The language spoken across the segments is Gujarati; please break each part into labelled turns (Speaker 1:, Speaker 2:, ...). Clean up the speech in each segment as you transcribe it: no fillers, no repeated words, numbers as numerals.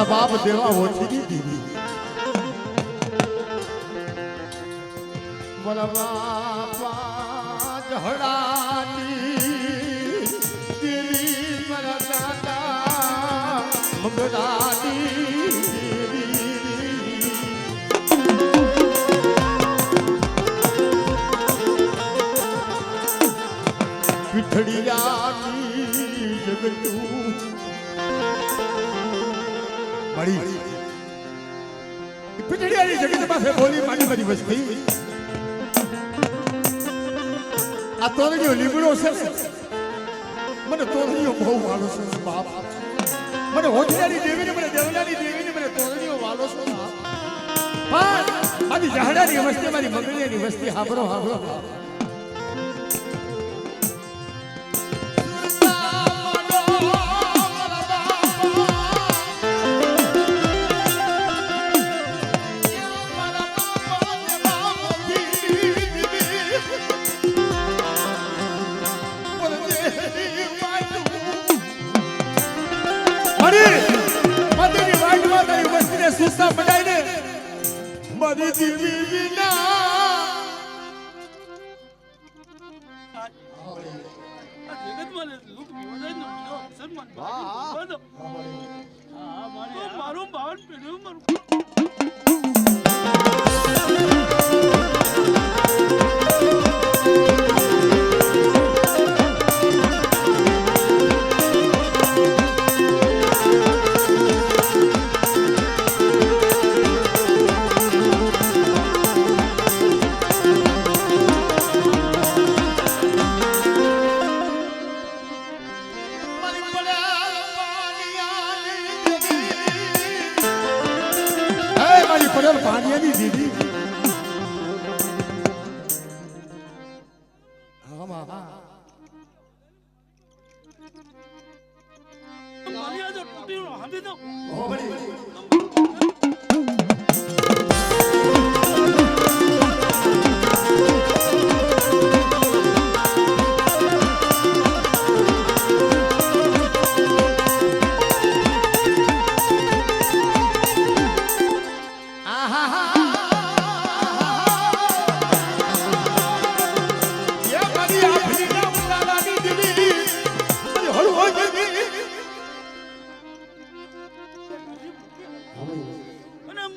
Speaker 1: બાપ દેવા ઓછી દીધી મારા બાપા જહડાની દેવી મારા દાદા મંગળાની પીઠડિયાની જગતું પીઠડિયાની જગત પાસે બોલી મારી મારી વસ્તી આ તોરણીઓ લીમડો છે મને તોરણીઓ બહુ વાલો છે બાપ મને હોજડાની દેવીને મને દેવલાની દેવીને મને તોરણીઓ વાલો છે બાપ મારી જહડાની વસ્તી મારી મંગળીની વસ્તી હાબરો હાબરો સુસા બનાઈને મારી દેવી વિના
Speaker 2: જગતમાં લોક વિવાદાયનો વિનો સન્માન મારું ભાવન પેલું મારું
Speaker 1: પાણીયાની દીદી
Speaker 2: મારી તો ટૂટી હાથી તો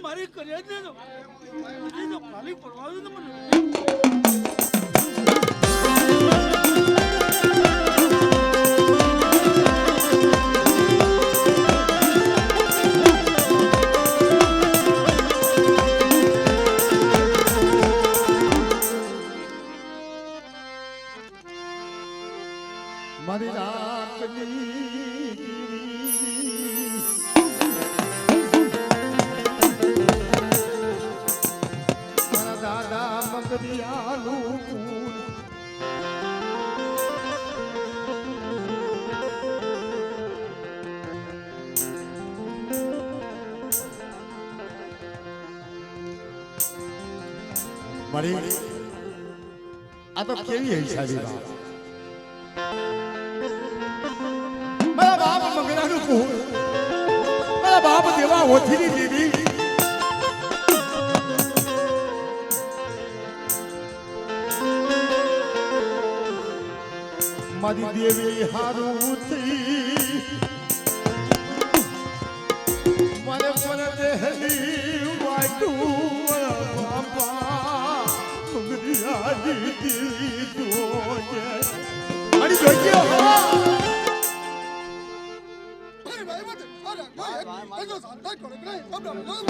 Speaker 2: મારી કર્યા છે તો ખાલી પડવા દો મને
Speaker 1: મારી રાખલી દયાલું ફૂલ મારી આ તો કેવી હિસાબી વાત મારા બાપ મંગળાનું ફૂલ મારા બાપ દેવા ઓછીની દીદી મારી દેવી હારું થી મને પર દેહલી વાટું બાપા મંગળિયાની દેવી જોજે મારી જોજે હો
Speaker 2: જો સાંતા કરે કે આપણે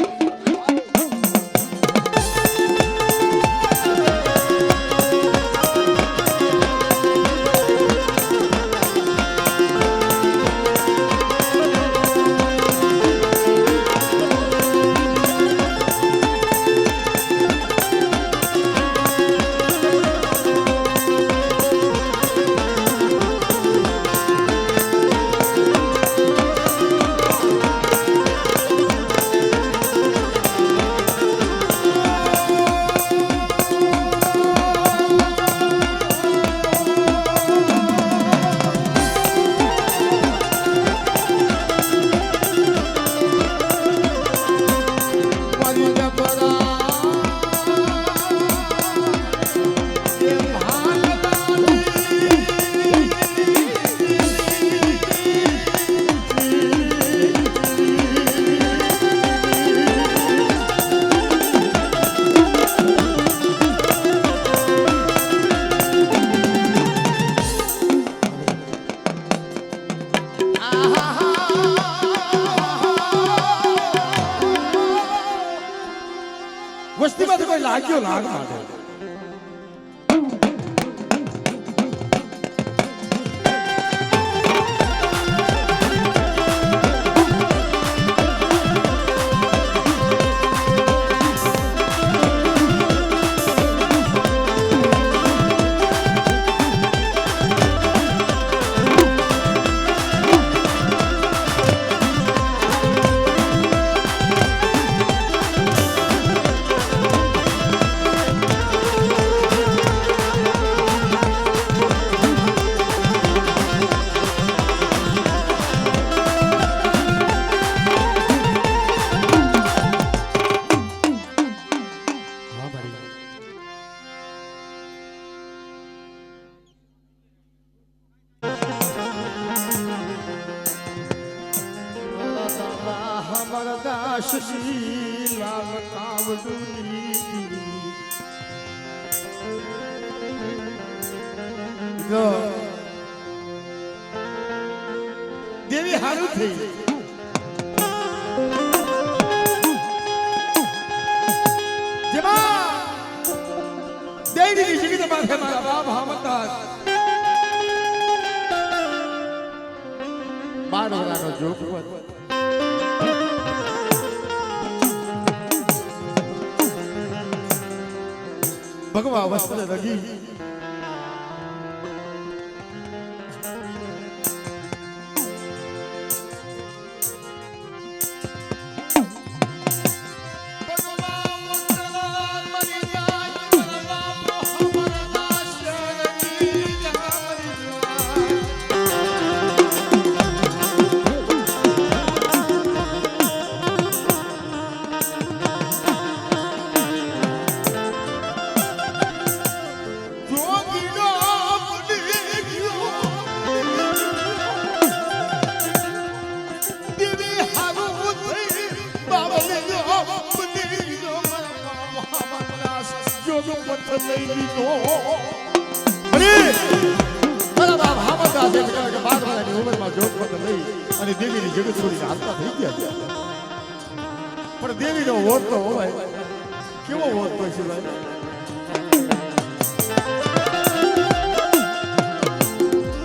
Speaker 1: વસ્તીમાં તો કોઈ લાગ્યો લાગ માટે દેવી હારું થઈ જેમાં દેવીની જગત માથે મારા બાપ હામદાસ 12 વર્ષનો જોગવત ભગવા વસ્ત્ર રગી અને દેવીની જગત છોડીને હાલતા થઈ ગયા પણ દેવીનો વોટ તો હોય કેવો વોટ હોય છે ભાઈ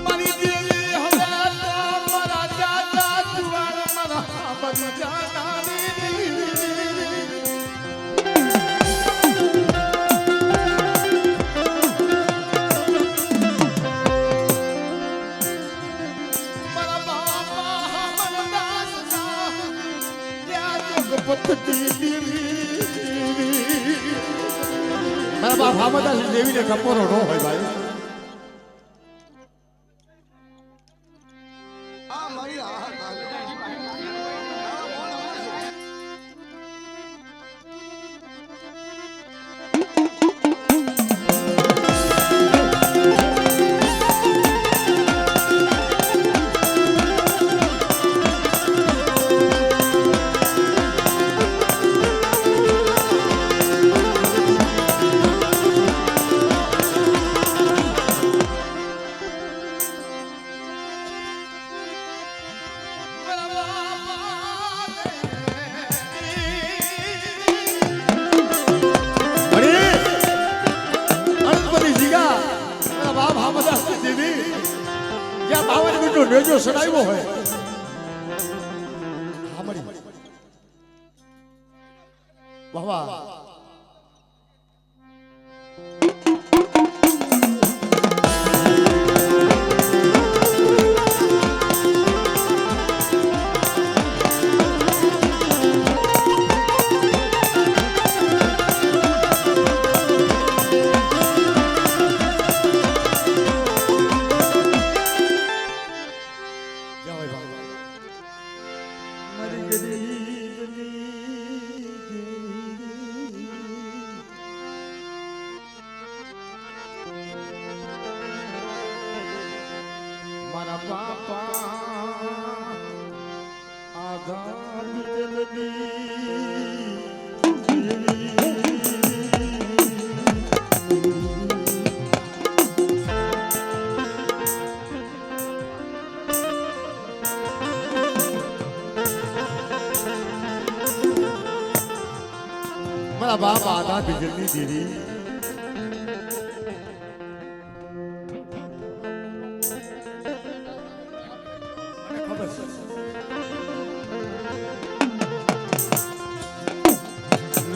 Speaker 1: મારી દેવી હવે મારા દાદા જુવાન મારા બની જાનાની મારા બાપ હામદાસ દેવીને કપોરો ન હોય ભાઈ
Speaker 2: આ મારી
Speaker 1: જો સડાવ્યો હોય સાંભળી વાહ મારા બાપા આધાર મારા બાપ આધાર બીજલની દીદી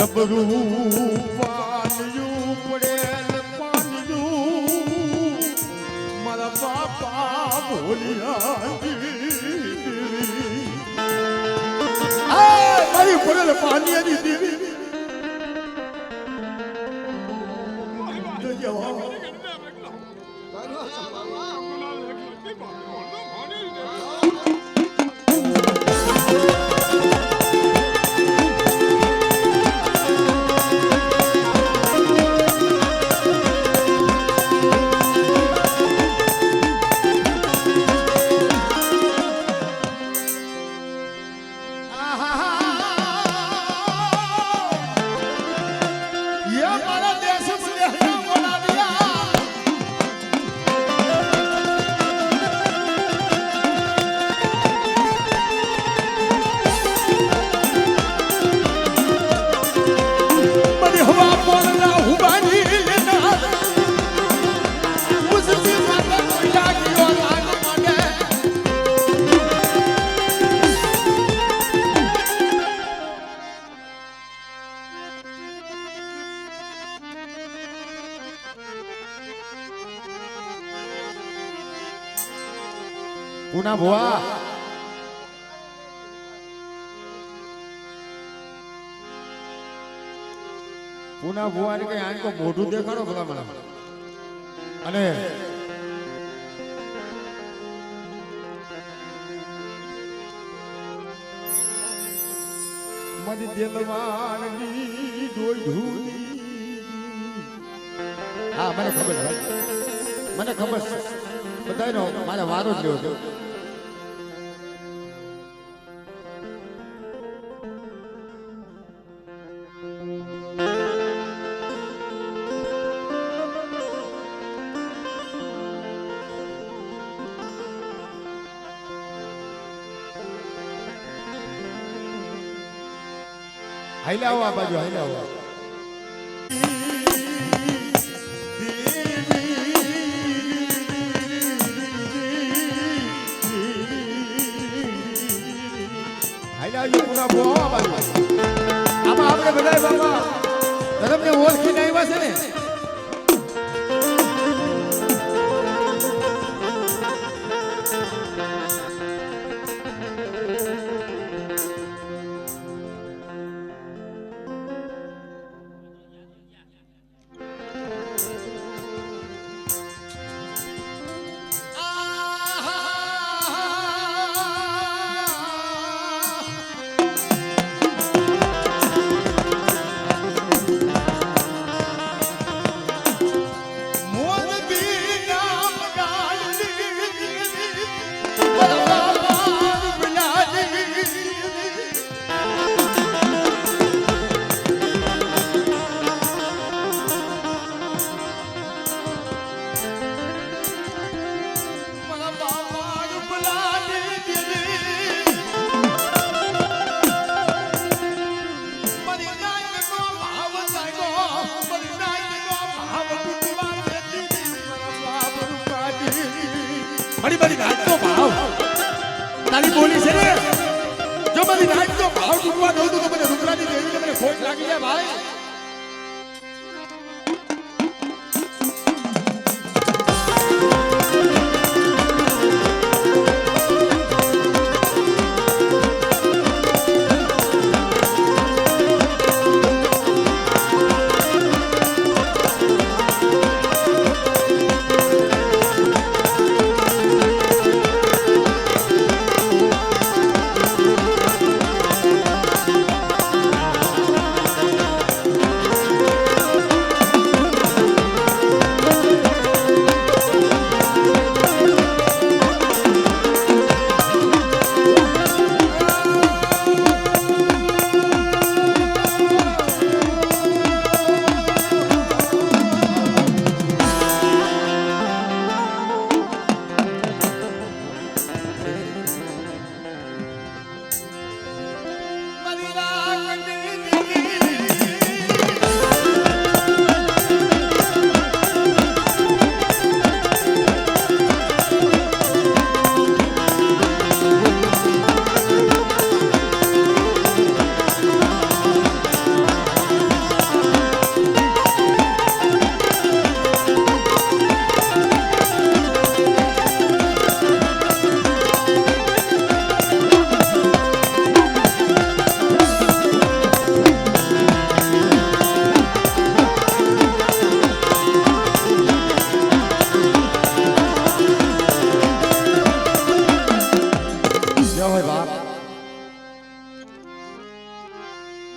Speaker 1: લબરું પાન્યું પડે પાન્યું મારા બાપા બોલ્યા મારી પડેલ પાનિયાની દેવી પૂના ભુવા પૂના ભુવા ને કઈ આંખો મોઢું દેખાડો ભલા મને અને મરી દિલવાનની ડોઢુની હા મને ખબર છે મને ખબર છે બધાનો મારે વારો જ લેવો છે હાઈલે આવો આ બાજુ હાઈલે આવો આમાં આપણે બધા બાપા ધર્મને ઓળખીને આવ્યા છે ને રાત તો ભાવ ચૂકવા દઉં તો મને રુદ્રાની દેવીને મને ખોટ લાગી જાય ભાઈ.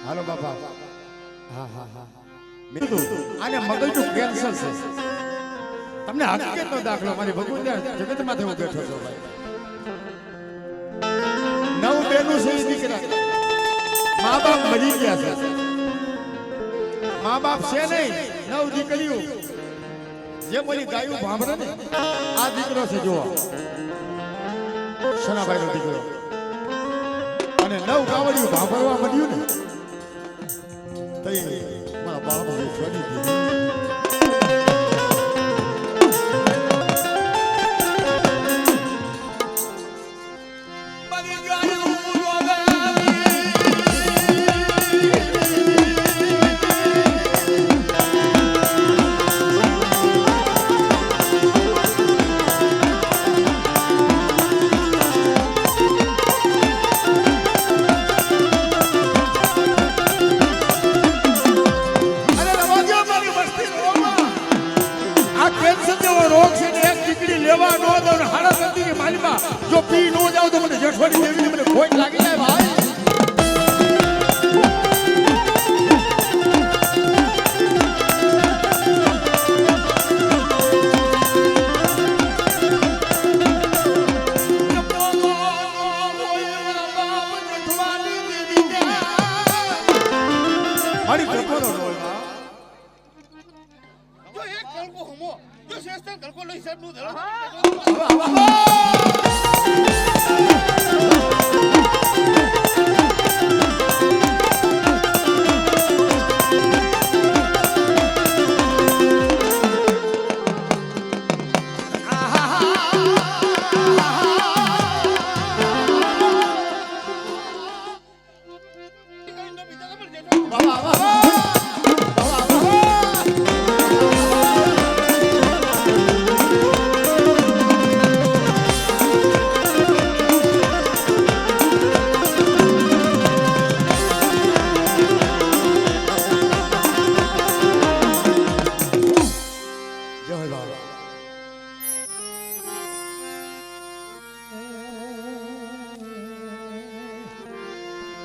Speaker 1: હાલો બાપા. હા હા હા મેં કીધું આને મગજનું કેન્સર છે. તમને હકીકતનો દાખલો મારી ભગવાન જગત માથે હું બેઠો છું ભાઈ. 9 બેનું છે એ દીકરા. મા બાપ મરી ગયા છે. મા બાપ છે નહીં, 9 દીકરીઓ. જેમ ઓલી ગાયું ભાંભરે ને આ દીકરો છે જોવા. સનાભાઈ નો દીકરો. અને 9 ગાવડિયું ભાંભરવા મળ્યું ને તઈ મારા બાપ છોડી દીધી. જો પી નો જાવ તો મને જેઠવાડી દેવીને મને ખોટ લાગી જાય ભાઈ. મારી કૃપાનો ડોલ
Speaker 2: જો એક કલકો હમો જો શ્રેષ્ઠ કલકો લઈ સાહેબ નું ધરો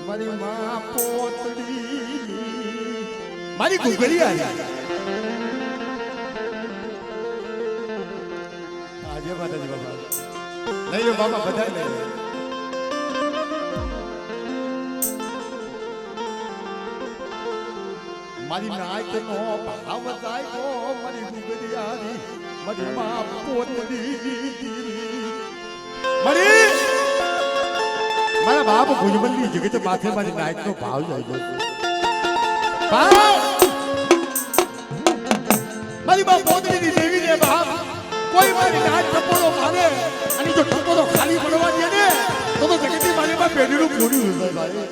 Speaker 2: મારી માં પોતડી મારી ગુગરી આજે માતાજી બાબા લઈ લો બાબા બધા લઈ લો. મારી નાયકનો ભાવ જાય મારી ગુગરી મારી માં પોતડી મારી મારા બાપ ભુજબલની જગત માથે મારી નાયકનો ભાવ જાય ભાવ મારી બાપ પોતડીની દેવીને બાપ
Speaker 1: કોઈ મારી ગાજ ટપોરો મારે અને જો ટપોરો ખાલી પડવા દે ને તો જગતની મારીમાં પેઢીનું પૂરી હોય ભાઈ.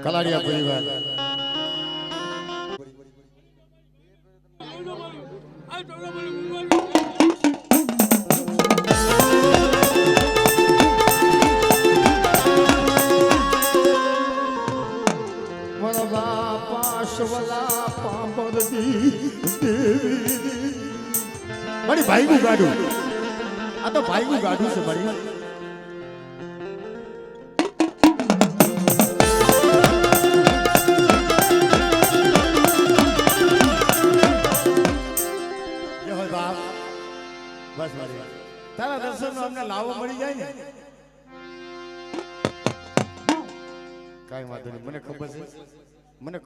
Speaker 1: કલાડિયા પરિવાર મારા બાપા શવલા પાંબરદી મારી ભાઈનું ગાડું આ તો ભાઈનું ગાડું છે મારી બસ મારી તારા દર્શનનો અમને લાવો મળી જાય ને કાંઈ વાંધો નહીં મને ખબર છે મને